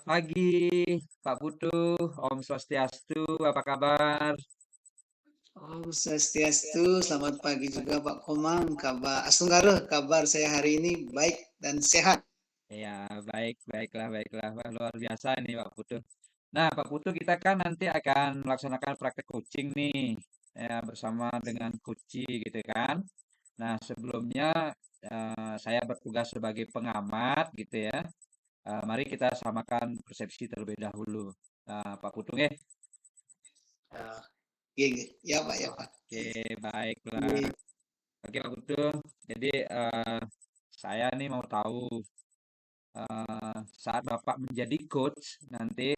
Pagi, Pak Putu, Om Swastiastu, apa kabar? Oh, Swastiastu, selamat pagi juga Pak Komang. Kabar Astungaruh, kabar saya hari ini baik dan sehat. Ya, baik, baiklah, baiklah. Wah, luar biasa nih Pak Putu. Nah, Pak Putu, kita kan nanti akan melaksanakan praktek coaching nih, ya, bersama dengan Coachi gitu kan. Nah, sebelumnya saya bertugas sebagai pengamat gitu ya. Mari kita samakan persepsi terlebih dahulu. Pak Putu, Uh, ya Pak, ya Pak. oke, baiklah. Iya. Oke, Pak Putu. Jadi, saya nih mau tahu saat Bapak menjadi coach nanti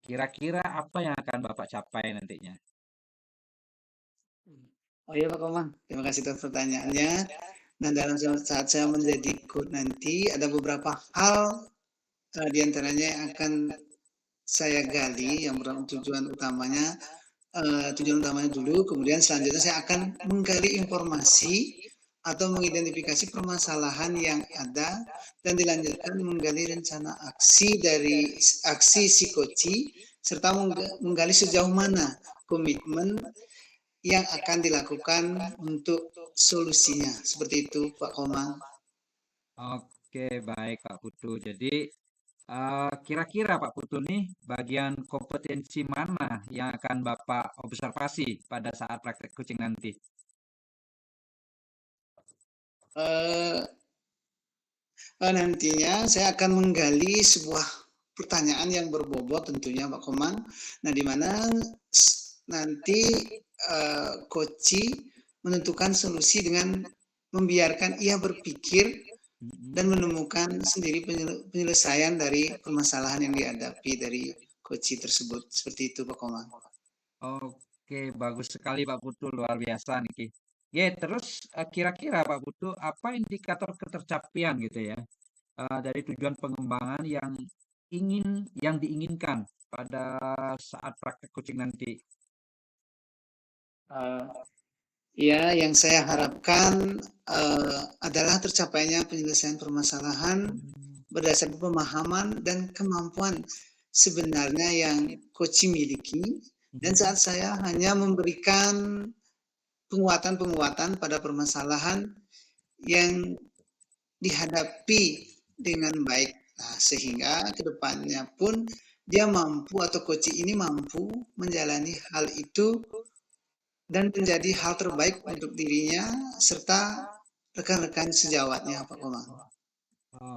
kira-kira apa yang akan Bapak capai nantinya? Oh iya Pak Komang, terima kasih atas pertanyaannya. Nah, dalam saat saya menjadi coach nanti ada beberapa hal di antaranya yang akan saya gali yang tujuan utamanya dulu, kemudian selanjutnya saya akan menggali informasi atau mengidentifikasi permasalahan yang ada dan dilanjutkan menggali rencana aksi si koci serta menggali sejauh mana komitmen yang akan dilakukan untuk solusinya. Seperti itu Pak Komang. Oke, baik Pak Putu. Jadi kira-kira Pak Putu nih bagian kompetensi mana yang akan Bapak observasi pada saat praktek coaching nanti? Eh, Nantinya saya akan menggali sebuah pertanyaan yang berbobot tentunya Pak Komang. Nah, di mana nanti Koci menentukan solusi dengan membiarkan ia berpikir dan Mm-mm. menemukan sendiri penyelesaian dari permasalahan yang dihadapi dari Koci tersebut. Seperti itu Pak Komang. Oke, bagus sekali Pak Putu, luar biasa nih. Ya, terus kira-kira Pak Putu apa indikator ketercapaian gitu ya dari tujuan pengembangan yang diinginkan pada saat praktek coaching nanti. Uh, Ya, yang saya harapkan adalah tercapainya penyelesaian permasalahan berdasarkan pemahaman dan kemampuan sebenarnya yang coach miliki. Dan Mhm. saat saya hanya memberikan penguatan-penguatan pada permasalahan yang dihadapi dengan baik. Nah, sehingga kedepannya pun dia mampu atau coach ini mampu menjalani hal itu dan menjadi hal terbaik untuk dirinya serta rekan-rekan sejawatnya Pak Komang.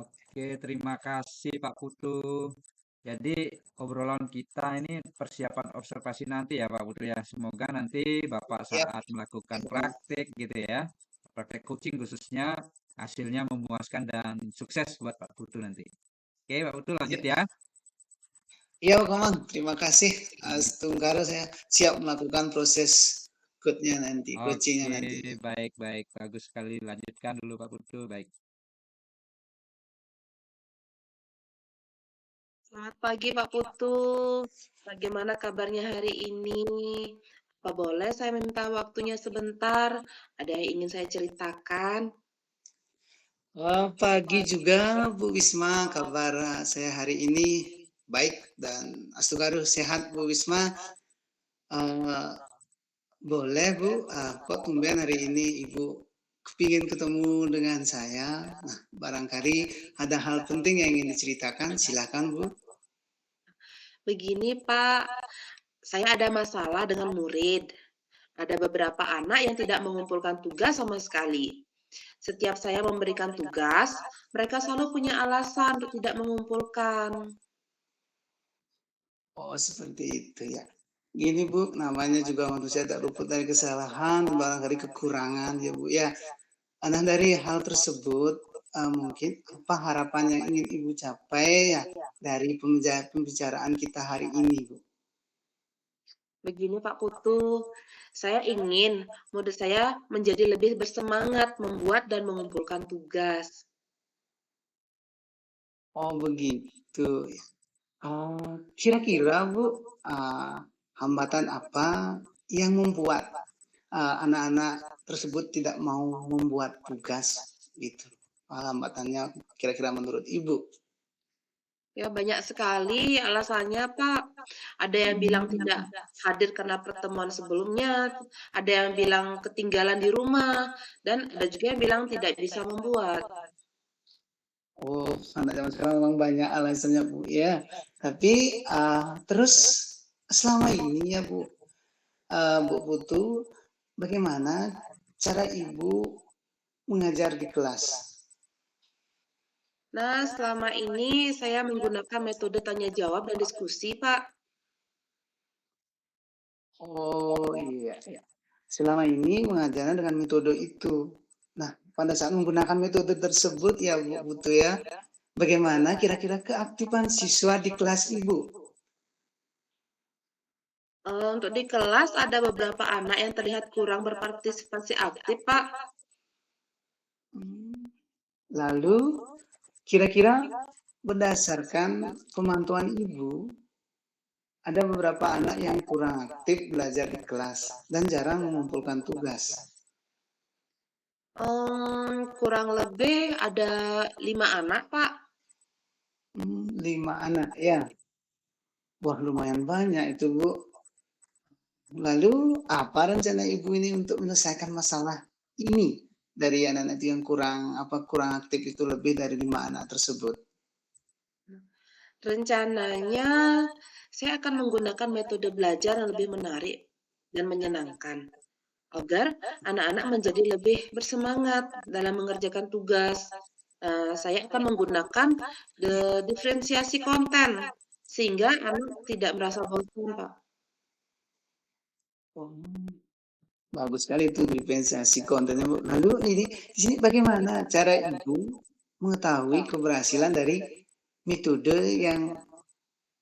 Oke, terima kasih Pak Putu. Jadi obrolan kita ini persiapan observasi nanti ya Pak Putu ya. Semoga nanti Bapak Ya, saat melakukan Pak Komang. praktek gitu ya, praktek coaching khususnya hasilnya memuaskan dan sukses buat Pak Putu nanti. Oke, Pak Putu lanjut Ya. ya. Iya Pak Komang, terima kasih. Tunggara saya siap melakukan proses coachingnya Oke, nanti. baik-baik, bagus sekali. Lanjutkan dulu Pak Putu, baik. Selamat pagi Pak Putu. Bagaimana kabarnya hari ini? Apa boleh saya minta waktunya sebentar? Ada yang ingin saya ceritakan? Pagi juga Bu Wisma, kabar saya hari ini baik dan Astugaru sehat Bu Wisma. Uh, Boleh Bu, kok tumben hari ini Ibu kepingin ketemu dengan saya. Nah, barangkali ada hal penting yang ingin diceritakan, silakan Bu. Begini Pak, saya ada masalah dengan murid. Ada beberapa anak yang tidak mengumpulkan tugas sama sekali. Setiap saya memberikan tugas, mereka selalu punya alasan untuk tidak mengumpulkan. Oh, seperti itu ya. Gini Bu, namanya juga manusia tak luput dari kesalahan, barangkali kekurangan ya Bu. Ya, nah dari hal tersebut, mungkin apa harapan yang ingin Ibu capai ya dari pembicaraan kita hari ini Bu? Begini Pak Putu, saya ingin murid saya menjadi lebih bersemangat membuat dan mengumpulkan tugas. Oh begitu. Kira-kira Bu, hambatan apa yang membuat anak-anak tersebut tidak mau membuat tugas gitu? Hambatannya kira-kira menurut Ibu? Ya banyak sekali alasannya, Pak. Ada yang bilang tidak hadir karena pertemuan sebelumnya, ada yang bilang ketinggalan di rumah, dan ada juga yang bilang tidak bisa membuat. Oh, anak zaman sekarang memang banyak alasannya, Bu, ya. Tapi, terus selama ini ya, Bu, Bu Putu, bagaimana cara Ibu mengajar di kelas? Nah, selama ini saya menggunakan metode tanya jawab dan diskusi, Pak. Oh, iya, iya. Selama ini mengajarnya dengan metode itu. Nah, pada saat menggunakan metode tersebut ya, Bu Putu ya, bagaimana kira-kira keaktifan siswa di kelas Ibu? Untuk di kelas ada beberapa anak yang terlihat kurang berpartisipasi aktif, Pak. Lalu, kira-kira berdasarkan pemantauan Ibu, ada beberapa anak yang kurang aktif belajar di kelas dan jarang mengumpulkan tugas. Kurang lebih ada 5 anak, Pak. 5 anak, ya. Wah, lumayan banyak itu, Bu. Lalu, apa rencana Ibu ini untuk menyelesaikan masalah ini dari anak-anak yang kurang aktif itu lebih dari 5 anak tersebut? Rencananya saya akan menggunakan metode belajar yang lebih menarik dan menyenangkan agar anak-anak menjadi lebih bersemangat dalam mengerjakan tugas. Saya akan menggunakan diferensiasi konten sehingga anak tidak merasa bosan, Pak. Oh, bagus sekali itu diferensiasi kontennya, Bu. Lalu ini di sini bagaimana cara Ibu mengetahui keberhasilan dari metode yang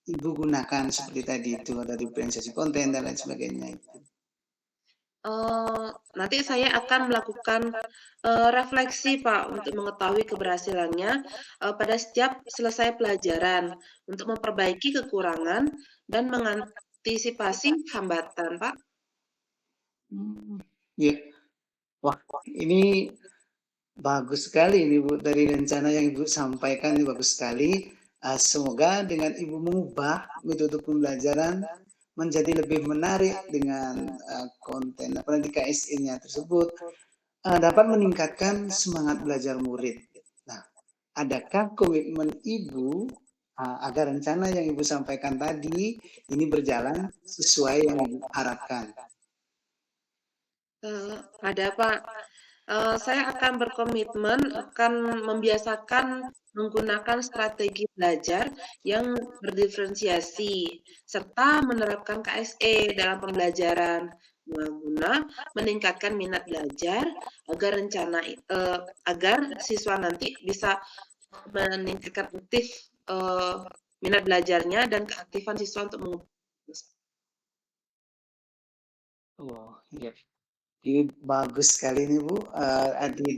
Ibu gunakan seperti tadi itu, ada diferensiasi konten dan lain sebagainya itu? Nanti saya akan melakukan refleksi, Pak, untuk mengetahui keberhasilannya pada setiap selesai pelajaran untuk memperbaiki kekurangan dan mengantisipasi hambatan, Pak. Ya. Wah, ini bagus sekali ini, Bu, dari rencana yang Ibu sampaikan ini bagus sekali. Semoga dengan Ibu mengubah metode pembelajaran menjadi lebih menarik dengan konten di KSN-nya tersebut dapat meningkatkan semangat belajar murid. Nah, adakah komitmen Ibu agar rencana yang Ibu sampaikan tadi ini berjalan sesuai yang Ibu harapkan? Ada, Pak. Saya akan berkomitmen akan membiasakan menggunakan strategi belajar yang berdiferensiasi, serta menerapkan KSE dalam pembelajaran, guna meningkatkan minat belajar agar siswa nanti bisa meningkatkan minat belajarnya dan keaktifan siswa untuk mengumpulkan. Oh, iya. Ini bagus sekali nih, Bu,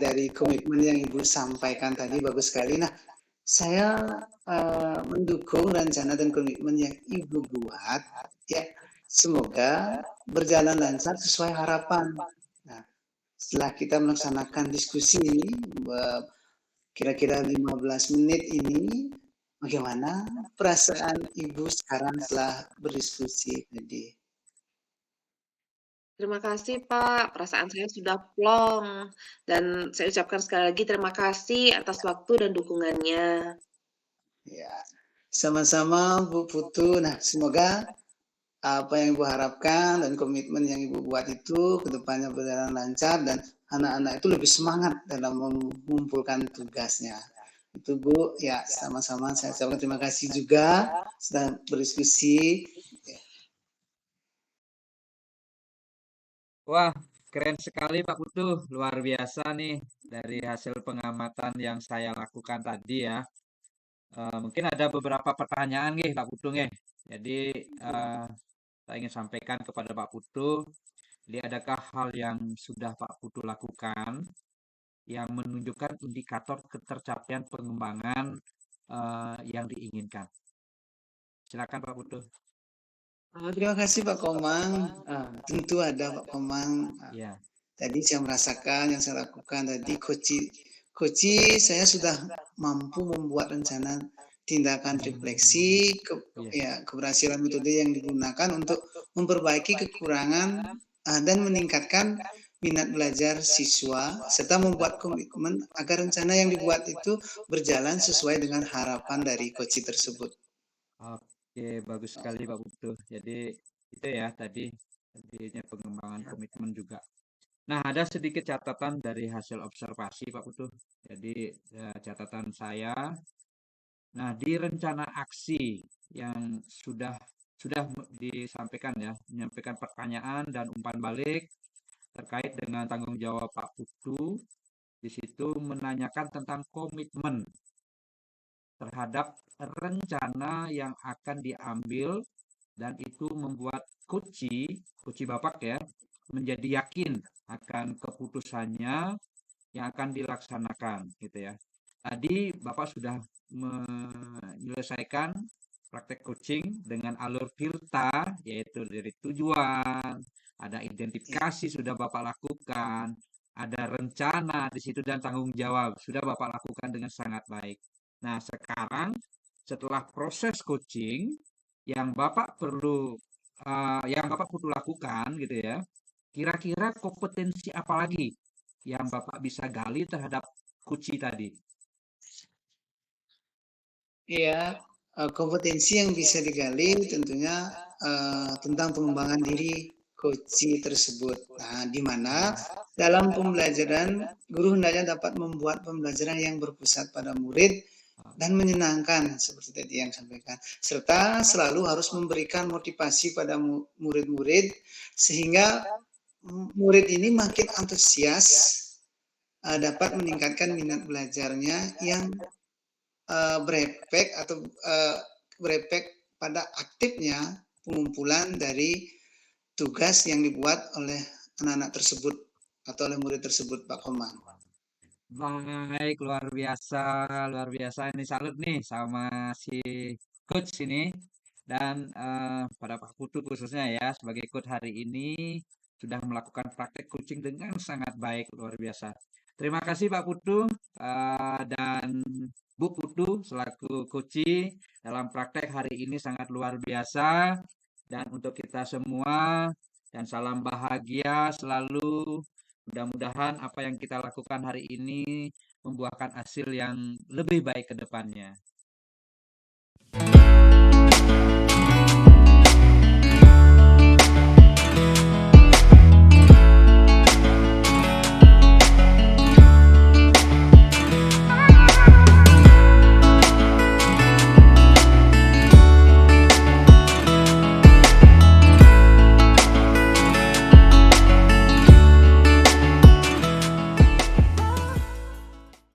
dari komitmen yang Ibu sampaikan tadi bagus sekali. Nah, saya mendukung rencana dan komitmen yang Ibu buat, ya. Semoga berjalan lancar sesuai harapan. Nah, setelah kita melaksanakan diskusi ini, kira-kira 15 menit ini, bagaimana perasaan Ibu sekarang setelah berdiskusi tadi? Terima kasih, Pak. Perasaan saya sudah plong, dan saya ucapkan sekali lagi terima kasih atas waktu dan dukungannya. Ya, sama-sama Bu Putu. Nah, semoga apa yang Ibu harapkan dan komitmen yang Ibu buat itu ke depannya berjalan lancar dan anak-anak itu lebih semangat dalam mengumpulkan tugasnya. Itu Bu, ya sama-sama saya ucapkan terima kasih juga sudah berdiskusi. Wah, keren sekali Pak Putu. Luar biasa nih dari hasil pengamatan yang saya lakukan tadi ya. Mungkin ada beberapa pertanyaan nih Pak Putu nih. Jadi saya ingin sampaikan kepada Pak Putu. Jadi adakah hal yang sudah Pak Putu lakukan yang menunjukkan indikator ketercapaian pengembangan yang diinginkan? Silakan Pak Putu. Terima kasih Pak Komang. Tentu ada Pak Komang. Ya. Tadi saya merasakan yang saya lakukan tadi, Koci saya sudah mampu membuat rencana tindakan refleksi, Iya. keberhasilan metode yang digunakan untuk memperbaiki kekurangan dan meningkatkan minat belajar siswa, serta membuat komitmen agar rencana yang dibuat itu berjalan sesuai dengan harapan dari coach tersebut. Oke, bagus sekali Pak Putu. Jadi itu ya tadinya pengembangan komitmen juga. Nah, ada sedikit catatan dari hasil observasi Pak Putu. Jadi catatan saya. Nah, di rencana aksi yang sudah disampaikan ya, menyampaikan pertanyaan dan umpan balik terkait dengan tanggung jawab Pak Putu. Di situ menanyakan tentang komitmen terhadap rencana yang akan diambil, dan itu membuat Kuci Bapak ya, menjadi yakin akan keputusannya yang akan dilaksanakan gitu ya. Tadi Bapak sudah menyelesaikan praktek coaching dengan alur filter, yaitu dari tujuan, ada identifikasi sudah Bapak lakukan, ada rencana di situ dan tanggung jawab sudah Bapak lakukan dengan sangat baik. Nah, sekarang setelah proses coaching yang Bapak perlu lakukan gitu ya. Kira-kira kompetensi apa lagi yang Bapak bisa gali terhadap Kuci tadi? Iya, kompetensi yang bisa digali tentunya tentang pengembangan diri coach tersebut. Nah, di mana dalam pembelajaran guru hendaknya dapat membuat pembelajaran yang berpusat pada murid dan menyenangkan seperti tadi yang sampaikan, serta selalu harus memberikan motivasi pada murid-murid sehingga murid ini makin antusias, dapat meningkatkan minat belajarnya yang berefek pada aktifnya pengumpulan dari tugas yang dibuat oleh anak-anak tersebut atau oleh murid tersebut, Pak Komang. Baik, luar biasa ini, salut nih sama si coach ini, dan pada Pak Putu khususnya ya sebagai coach hari ini sudah melakukan praktek coaching dengan sangat baik, luar biasa. Terima kasih Pak Putu dan Bu Putu selaku coach dalam praktek hari ini sangat luar biasa, dan untuk kita semua, dan salam bahagia selalu. Mudah-mudahan apa yang kita lakukan hari ini membuahkan hasil yang lebih baik ke depannya.